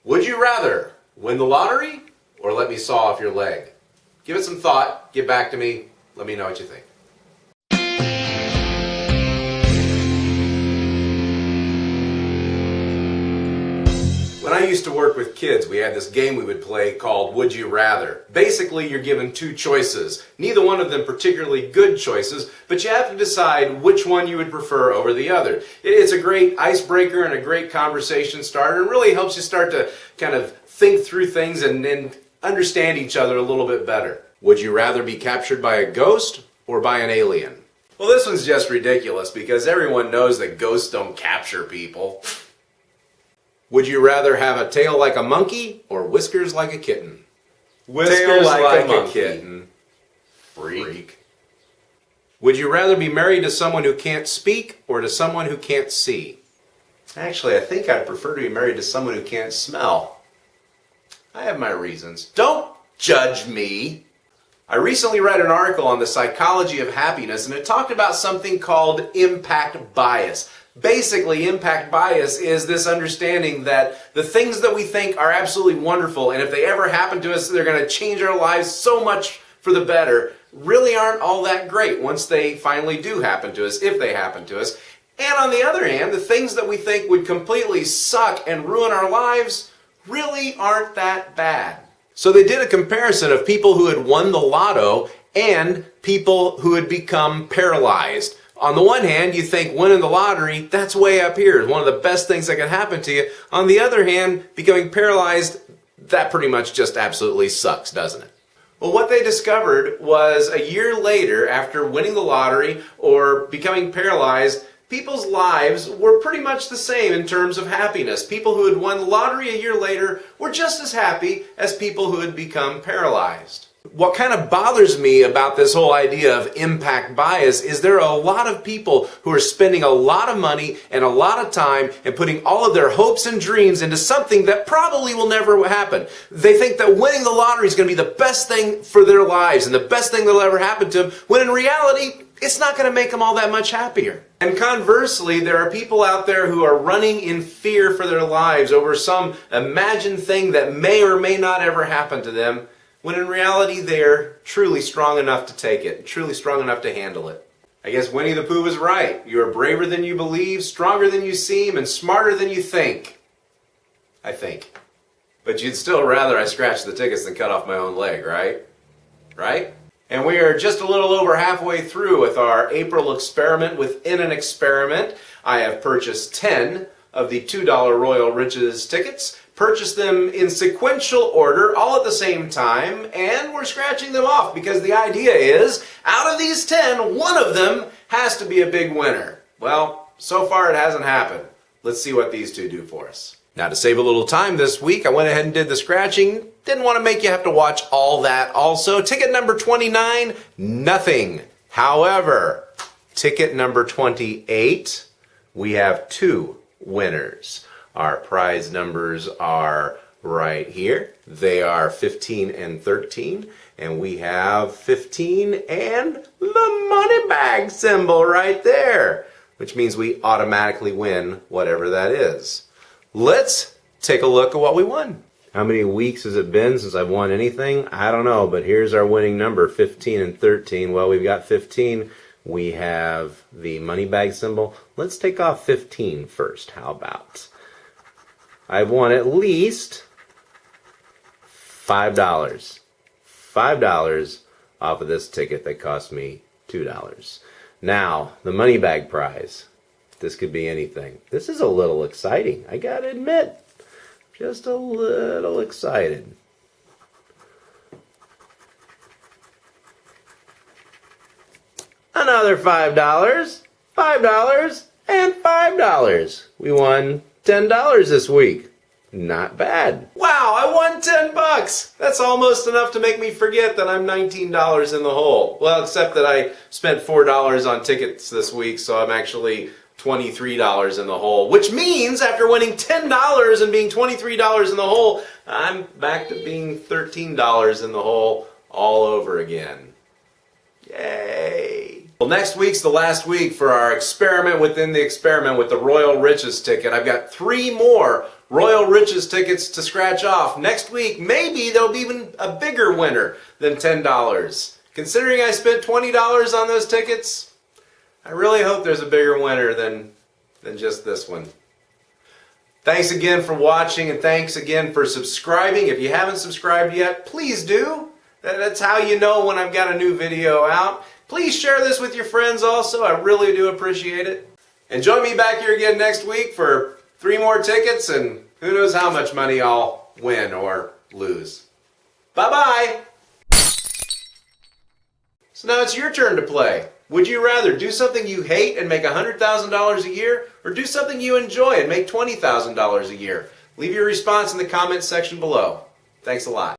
Would you rather win the lottery or let me saw off your leg? Give it some thought, get back to me, let me know what you think. When I used to work with kids, we had this game we would play called Would You Rather. Basically, you're given two choices. Neither one of them particularly good choices, but you have to decide which one you would prefer over the other. It's a great icebreaker and a great conversation starter, and really helps you start to kind of think through things and understand each other a little bit better. Would you rather be captured by a ghost or by an alien? Well, this one's just ridiculous because everyone knows that ghosts don't capture people. Would you rather have a tail like a monkey or whiskers like a kitten? Whiskers like a kitten. Freak. Would you rather be married to someone who can't speak or to someone who can't see? Actually, I think I'd prefer to be married to someone who can't smell. I have my reasons. Don't judge me. I recently read an article on the psychology of happiness, and it talked about something called impact bias. Basically, impact bias is this understanding that the things that we think are absolutely wonderful, and if they ever happen to us, they're going to change our lives so much for the better, really aren't all that great once they finally do happen to us, if they happen to us. And on the other hand, the things that we think would completely suck and ruin our lives really aren't that bad. So they did a comparison of people who had won the lotto and people who had become paralyzed. On the one hand, you think winning the lottery, that's way up here. It's one of the best things that can happen to you. On the other hand, becoming paralyzed, that pretty much just absolutely sucks, doesn't it? Well, what they discovered was a year later, after winning the lottery or becoming paralyzed, people's lives were pretty much the same in terms of happiness. People who had won the lottery a year later were just as happy as people who had become paralyzed. What kind of bothers me about this whole idea of impact bias is there are a lot of people who are spending a lot of money and a lot of time and putting all of their hopes and dreams into something that probably will never happen. They think that winning the lottery is going to be the best thing for their lives and the best thing that'll ever happen to them, when in reality, it's not going to make them all that much happier. And conversely, there are people out there who are running in fear for their lives over some imagined thing that may or may not ever happen to them, when in reality they're truly strong enough to take it, truly strong enough to handle it. I guess Winnie the Pooh was right. You are braver than you believe, stronger than you seem, and smarter than you think. I think. But you'd still rather I scratch the tickets than cut off my own leg, right? Right? And we are just a little over halfway through with our April experiment within an experiment. I have purchased 10 of the $2 Royal Riches tickets, purchased them in sequential order, all at the same time, and we're scratching them off because the idea is, out of these 10, one of them has to be a big winner. Well, so far it hasn't happened. Let's see what these two do for us. Now, to save a little time this week, I went ahead and did the scratching. Didn't want to make you have to watch all that also. Ticket number 29, nothing. However, ticket number 28, we have two winners. Our prize numbers are right here. They are 15 and 13. And we have 15 and the money bag symbol right there, which means we automatically win whatever that is. Let's take a look at what we won. How many weeks has it been since I've won anything? I don't know, but here's our winning number, 15 and 13. Well, we've got 15. We have the money bag symbol. Let's take off 15 first. How about? I've won at least $5. $5 off of this ticket that cost me $2. Now, the money bag prize. This could be anything. This is a little exciting, I gotta admit. Just a little excited. Another $5, $5, and $5. We won $10 this week. Not bad. Wow, I won 10 bucks. That's almost enough to make me forget that I'm $19 in the hole. Well, except that I spent $4 on tickets this week, so I'm actually $23 in the hole, which means after winning $10 and being $23 in the hole, I'm back to being $13 in the hole all over again. Yay! Well, next week's the last week for our experiment within the experiment with the Royal Riches ticket. I've got 3 more Royal Riches tickets to scratch off. Next week, maybe there'll be even a bigger winner than $10. Considering I spent $20 on those tickets, I really hope there's a bigger winner than just this one. Thanks again for watching, and thanks again for subscribing. If you haven't subscribed yet, please do. That's how you know when I've got a new video out. Please share this with your friends also. I really do appreciate it. And join me back here again next week for 3 more tickets, and who knows how much money I'll win or lose. Bye-bye! So now it's your turn to play. Would you rather do something you hate and make $100,000 a year, or do something you enjoy and make $20,000 a year? Leave your response in the comments section below. Thanks a lot.